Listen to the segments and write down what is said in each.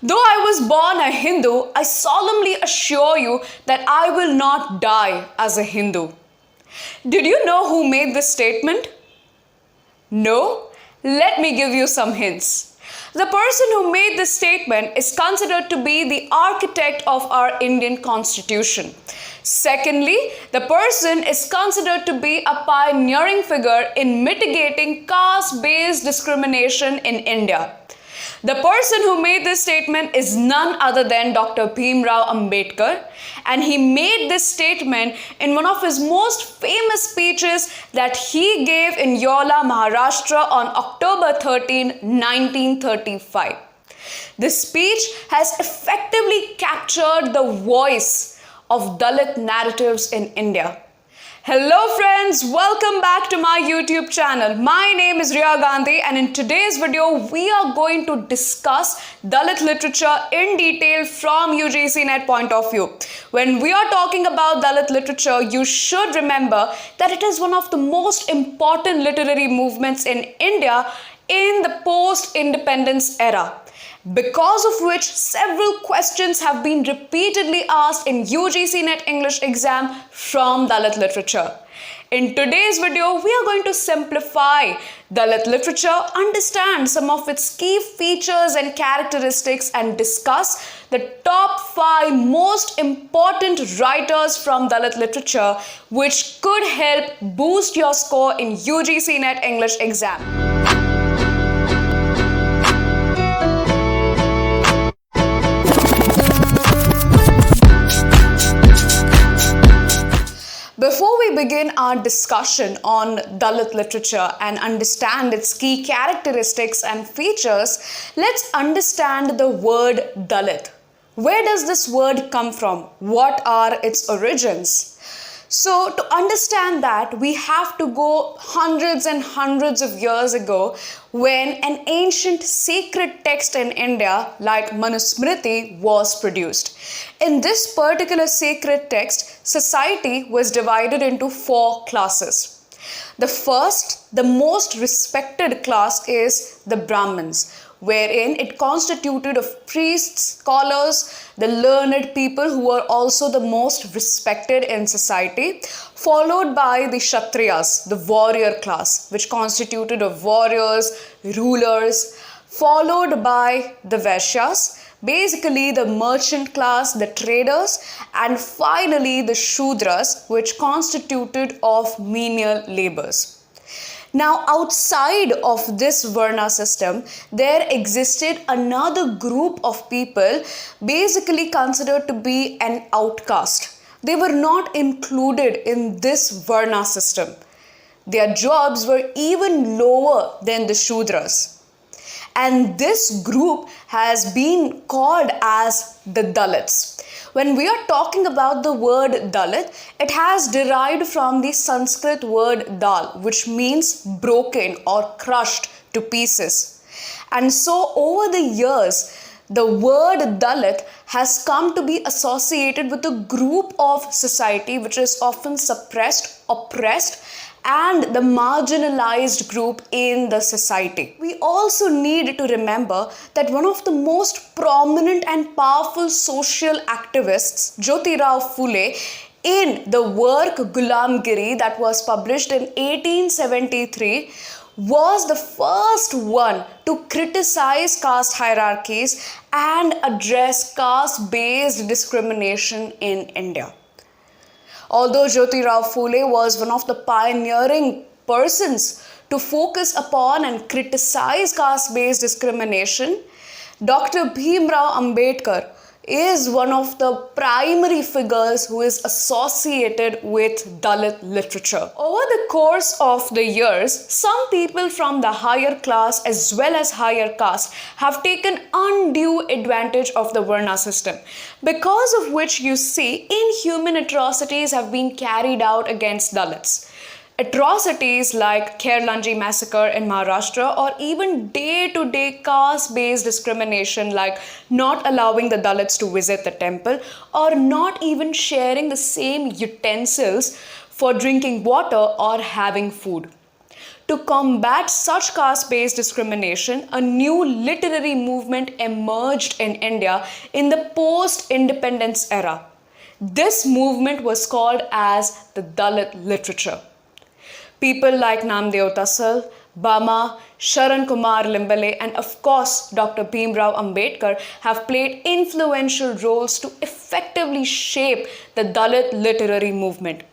Though I was born a Hindu, I solemnly assure you that I will not die as a Hindu. Did you know who made this statement? No? Let me give you some hints. The person who made this statement is considered to be the architect of our Indian Constitution. Secondly, the person is considered to be a pioneering figure in mitigating caste-based discrimination in India. The person who made this statement is none other than Dr. Bhimrao Ambedkar, and he made this statement in one of his most famous speeches that he gave in Yola, Maharashtra on October 13, 1935. This speech has effectively captured the voice of Dalit narratives in India. Hello friends, welcome back to my YouTube channel. My name is Riya Gandhi, and in today's video we are going to discuss Dalit literature in detail from UGC NET point of view. When we are talking about Dalit literature, you should remember that it is one of the most important literary movements in India in the post-independence era, because of which several questions have been repeatedly asked in UGC NET English exam from Dalit literature. In today's video, we are going to simplify Dalit literature, understand some of its key features and characteristics, and discuss the top 5 most important writers from Dalit literature which could help boost your score in UGC NET English exam. Before we begin our discussion on Dalit literature and understand its key characteristics and features, let's understand the word Dalit. Where does this word come from? What are its origins? So to understand that, we have to go hundreds and hundreds of years ago when an ancient sacred text in India like Manusmriti was produced. In this particular sacred text, society was divided into 4 classes. The first, the most respected class is the Brahmins, wherein it constituted of priests, scholars, the learned people who were also the most respected in society, followed by the Kshatriyas, the warrior class, which constituted of warriors, rulers, followed by the Vaishyas, basically the merchant class, the traders, and finally the Shudras, which constituted of menial labors. Now, outside of this Varna system, there existed another group of people basically considered to be an outcast. They were not included in this Varna system. Their jobs were even lower than the Shudras. And this group has been called as the Dalits. When we are talking about the word Dalit, it has derived from the Sanskrit word dal, which means broken or crushed to pieces. And so over the years, the word Dalit has come to be associated with a group of society which is often suppressed, oppressed, and the marginalized group in the society. We also need to remember that one of the most prominent and powerful social activists, Jyotirao Phule, in the work Gulamgiri that was published in 1873, was the first one to criticize caste hierarchies and address caste-based discrimination in India. Although Jyotirao Phule was one of the pioneering persons to focus upon and criticize caste-based discrimination, Dr. Bhimrao Ambedkar is one of the primary figures who is associated with Dalit literature. Over the course of the years, some people from the higher class as well as higher caste have taken undue advantage of the Varna system, because of which you see inhuman atrocities have been carried out against Dalits. Atrocities like Khairlanji massacre in Maharashtra, or even day-to-day caste-based discrimination like not allowing the Dalits to visit the temple or not even sharing the same utensils for drinking water or having food. To combat such caste-based discrimination, a new literary movement emerged in India in the post-independence era. This movement was called as the Dalit literature. People like Namdeo Dhasal, Bama, Sharan Kumar Limbale, and of course Dr. Bhimrao Ambedkar have played influential roles to effectively shape the Dalit literary movement.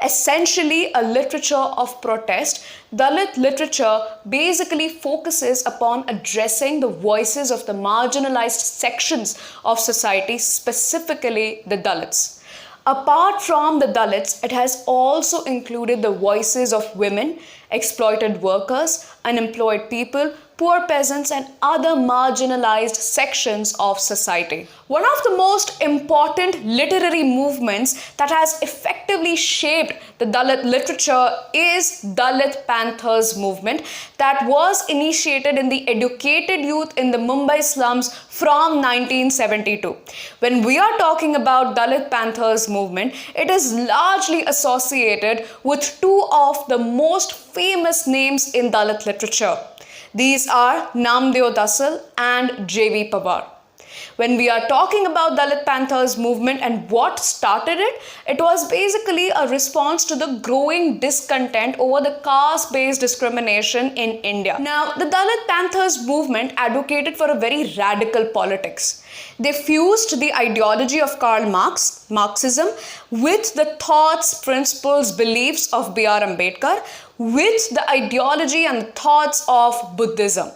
Essentially a literature of protest, Dalit literature basically focuses upon addressing the voices of the marginalized sections of society, specifically the Dalits. Apart from the Dalits, it has also included the voices of women, exploited workers, unemployed people, poor peasants, and other marginalized sections of society. One of the most important literary movements that has effectively shaped the Dalit literature is Dalit Panthers movement that was initiated in the educated youth in the Mumbai slums from 1972. When we are talking about Dalit Panthers movement, it is largely associated with two of the most famous names in Dalit literature. These are Namdeo Dhasal and J.V. Pawar. When we are talking about Dalit Panthers movement and what started it, it was basically a response to the growing discontent over the caste-based discrimination in India. Now, the Dalit Panthers movement advocated for a very radical politics. They fused the ideology of Karl Marx, Marxism, with the thoughts, principles, beliefs of B.R. Ambedkar, with the ideology and thoughts of Buddhism.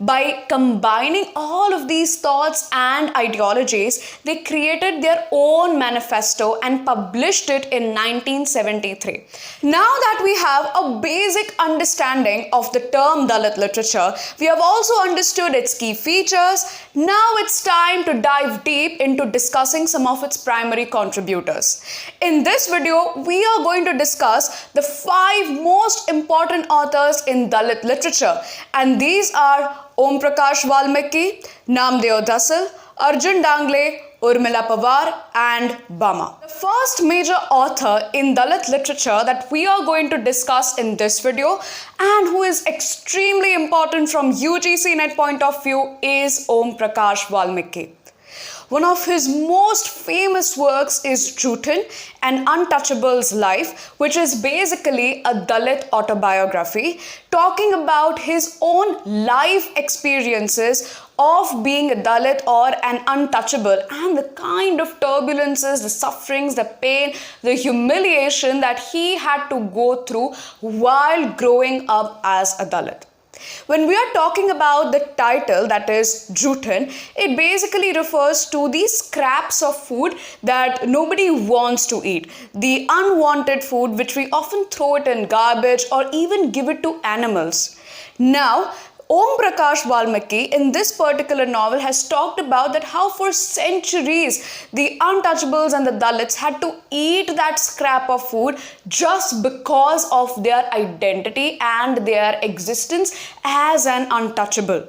By combining all of these thoughts and ideologies, they created their own manifesto and published it in 1973. Now that we have a basic understanding of the term Dalit literature, we have also understood its key features. Now it's time to dive deep into discussing some of its primary contributors. In this video, we are going to discuss the 5 most important authors in Dalit literature, and these are Om Prakash Valmiki, Namdeo Dhasal, Arjun Dangle, Urmila Pawar, and Bama. The first major author in Dalit literature that we are going to discuss in this video and who is extremely important from UGC NET point of view is Om Prakash Valmiki. One of his most famous works is Joothan, an untouchable's life, which is basically a Dalit autobiography talking about his own life experiences of being a Dalit or an untouchable and the kind of turbulences, the sufferings, the pain, the humiliation that he had to go through while growing up as a Dalit. When we are talking about the title, that is Joothan, it basically refers to these scraps of food that nobody wants to eat. The unwanted food which we often throw it in garbage or even give it to animals. Now, Om Prakash Valmiki in this particular novel has talked about that how for centuries the untouchables and the Dalits had to eat that scrap of food just because of their identity and their existence as an untouchable.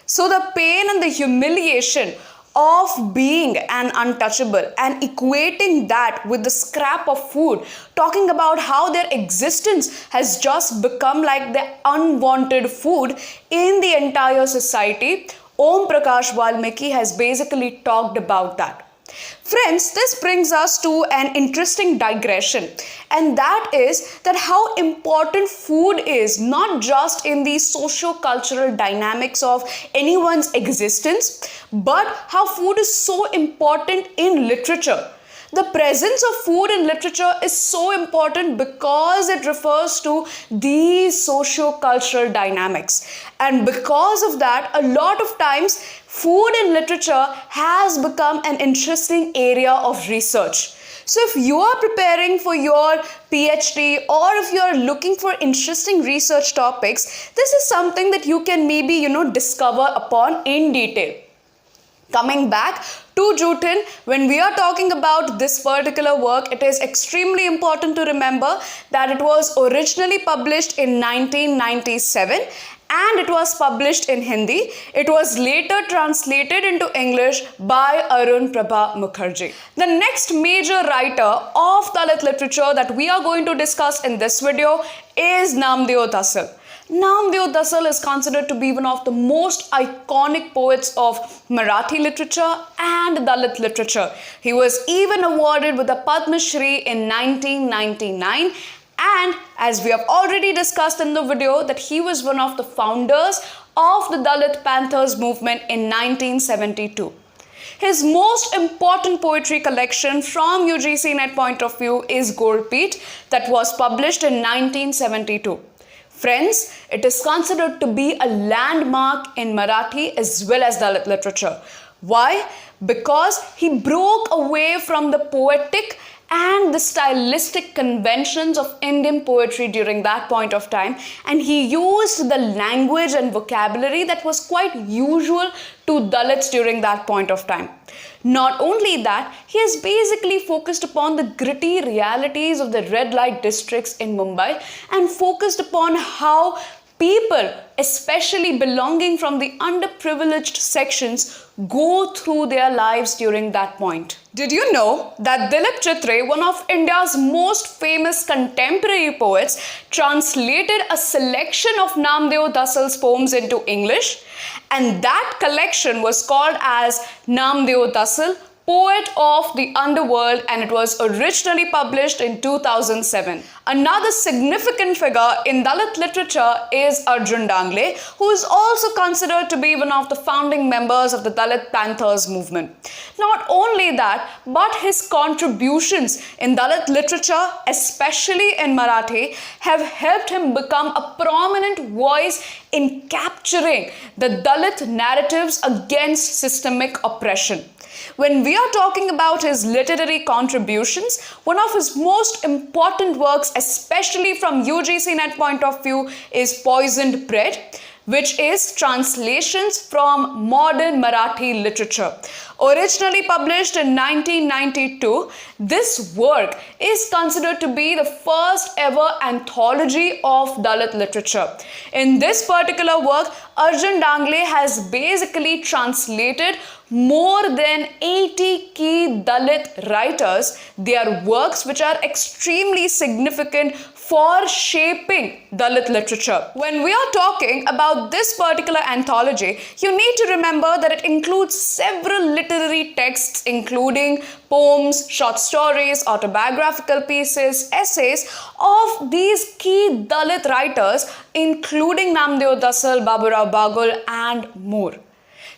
So the pain and the humiliation of being an untouchable and equating that with the scrap of food, talking about how their existence has just become like the unwanted food in the entire society, Om Prakash Valmiki has basically talked about that. Friends, this brings us to an interesting digression, and that is that how important food is not just in the socio-cultural dynamics of anyone's existence, but how food is so important in literature. The presence of food in literature is so important because it refers to these socio-cultural dynamics. And because of that, a lot of times, food in literature has become an interesting area of research. So if you are preparing for your PhD or if you are looking for interesting research topics, this is something that you can maybe, discover upon in detail. Coming back to Joothan, when we are talking about this particular work, it is extremely important to remember that it was originally published in 1997 and it was published in Hindi. It was later translated into English by Arun Mukherjee. The next major writer of Dalit literature that we are going to discuss in this video is Namdeo Dhasal. Namdeo Dhasal is considered to be one of the most iconic poets of Marathi literature and Dalit literature. He was even awarded with a Padma Shri in 1999, and as we have already discussed in the video, that he was one of the founders of the Dalit Panthers movement in 1972. His most important poetry collection from UGC NET point of view is Golpeet, that was published in 1972. Friends, it is considered to be a landmark in Marathi as well as Dalit literature. Why? Because he broke away from the poetic and the stylistic conventions of Indian poetry during that point of time, and he used the language and vocabulary that was quite usual to Dalits during that point of time. Not only that, he has basically focused upon the gritty realities of the red light districts in Mumbai and focused upon how people, especially belonging from the underprivileged sections, go through their lives during that point. Did you know that Dilip Chitre, one of India's most famous contemporary poets, translated a selection of Namdeo Dhasal's poems into English? And that collection was called as Namdeo Dhasal, Poet of the Underworld, and it was originally published in 2007. Another significant figure in Dalit literature is Arjun Dangle, who is also considered to be one of the founding members of the Dalit Panthers movement. Not only that, but his contributions in Dalit literature, especially in Marathi, have helped him become a prominent voice in capturing the Dalit narratives against systemic oppression. When we are talking about his literary contributions, one of his most important works, especially from UGC NET point of view, is Poisoned Bread, which is translations from modern Marathi literature. Originally published in 1992, this work is considered to be the first ever anthology of Dalit literature. In this particular work, Arjun Dangle has basically translated more than 80 key Dalit writers, their works which are extremely significant for shaping Dalit literature. When we are talking about this particular anthology, you need to remember that it includes several literary texts, including poems, short stories, autobiographical pieces, essays of these key Dalit writers, including Namdeo Dhasal, Baburao Bagul, and more.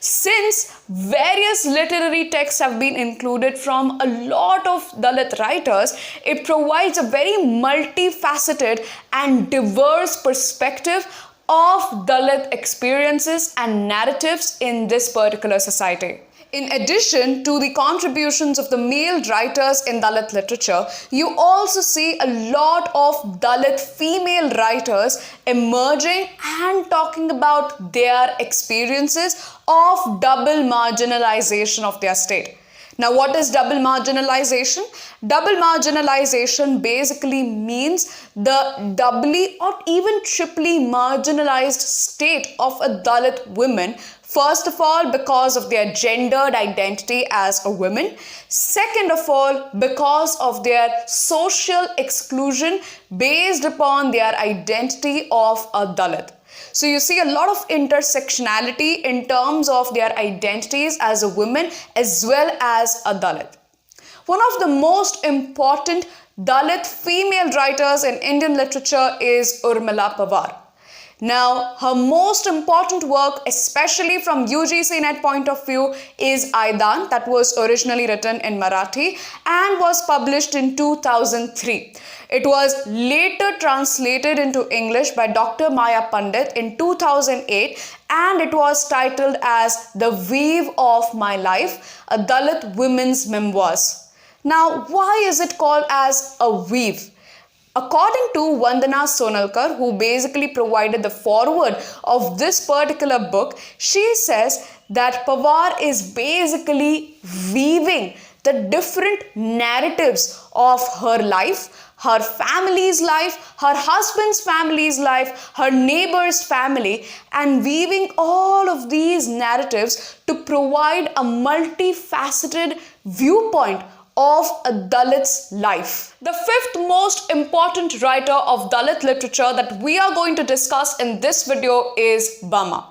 Since various literary texts have been included from a lot of Dalit writers, it provides a very multifaceted and diverse perspective of Dalit experiences and narratives in this particular society. In addition to the contributions of the male writers in Dalit literature, you also see a lot of Dalit female writers emerging and talking about their experiences of double marginalization of their state. Now, what is double marginalization? Double marginalization basically means the doubly or even triply marginalized state of a Dalit woman. First of all, because of their gendered identity as a woman. Second of all, because of their social exclusion based upon their identity of a Dalit. So you see a lot of intersectionality in terms of their identities as a woman as well as a Dalit. One of the most important Dalit female writers in Indian literature is Urmila Pawar. Now, her most important work, especially from UGC NET point of view, is Aidan, that was originally written in Marathi and was published in 2003. It was later translated into English by Dr. Maya Pandit in 2008, and it was titled as The Weave of My Life, a Dalit women's memoirs. Now, why is it called as a weave? According to Vandana Sonalkar, who basically provided the foreword of this particular book, she says that Pawar is basically weaving the different narratives of her life, her family's life, her husband's family's life, her neighbor's family, and weaving all of these narratives to provide a multifaceted viewpoint of a Dalit's life. The fifth most important writer of Dalit literature that we are going to discuss in this video is Bama.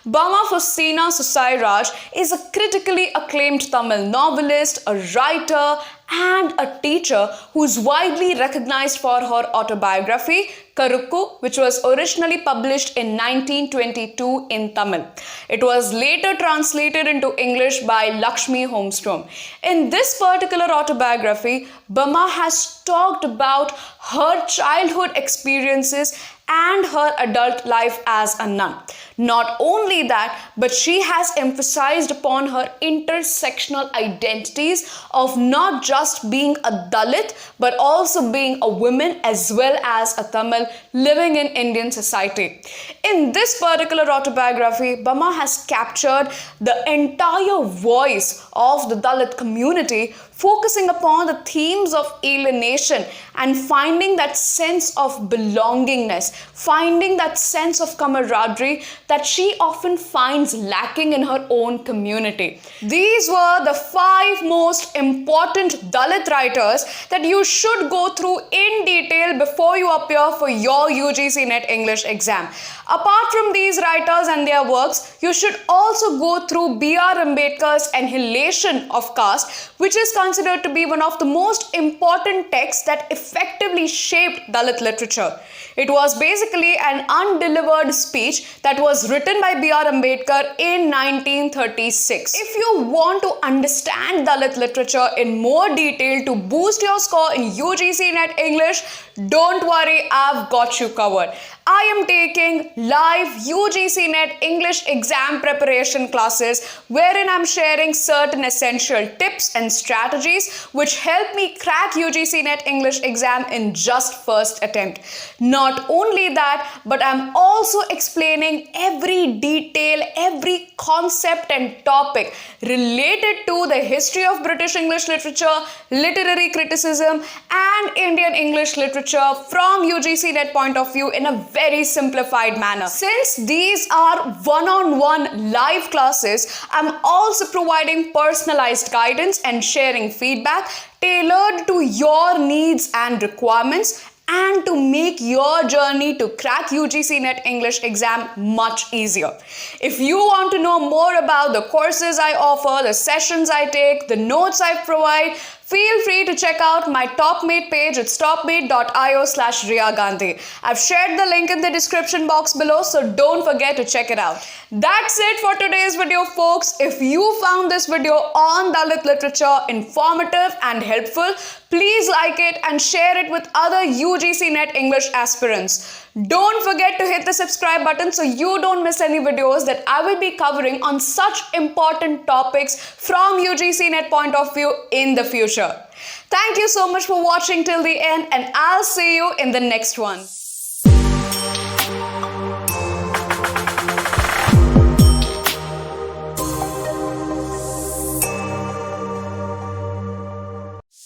Bama Soosairaj is a critically acclaimed Tamil novelist, a writer, and a teacher who is widely recognized for her autobiography, Karukku, which was originally published in 1922 in Tamil. It was later translated into English by Lakshmi Holmstrom. In this particular autobiography, Bama has talked about her childhood experiences and her adult life as a nun. Not only that, but she has emphasized upon her intersectional identities of not just being a Dalit, but also being a woman as well as a Tamil living in Indian society. In this particular autobiography, Bama has captured the entire voice of the Dalit community, focusing upon the themes of alienation and finding that sense of belongingness, finding that sense of camaraderie that she often finds lacking in her own community. These were the 5 most important Dalit writers that you should go through in detail before you appear for your UGC NET English exam. Apart from these writers and their works, you should also go through B.R. Ambedkar's Annihilation of Caste, which is considered to be one of the most important texts that effectively shaped Dalit literature. It was basically an undelivered speech that was written by B.R. Ambedkar in 1936. If you want to understand Dalit literature in more detail to boost your score in UGC NET English, don't worry, I've got you covered. I am taking live UGC NET English exam preparation classes wherein I'm sharing certain essential tips and strategies which help me crack UGC NET English exam in just first attempt. Not only that, but I'm also explaining every detail, every concept and topic related to the history of British English literature, literary criticism, and Indian English literature from UGC NET point of view in a very simplified manner. Since these are one-on-one live classes, I'm also providing personalized guidance and sharing feedback tailored to your needs and requirements, and to make your journey to crack UGC NET English exam much easier. If you want to know more about the courses I offer, the sessions I take, the notes I provide, feel free to check out my TopMate page at topmate.io/Riya Gandhi. I've shared the link in the description box below, so don't forget to check it out. That's it for today's video, folks. If you found this video on Dalit literature informative and helpful, please like it and share it with other UGC NET English aspirants. Don't forget to hit the subscribe button so you don't miss any videos that I will be covering on such important topics from UGC NET point of view in the future. Thank you so much for watching till the end, and I'll see you in the next one.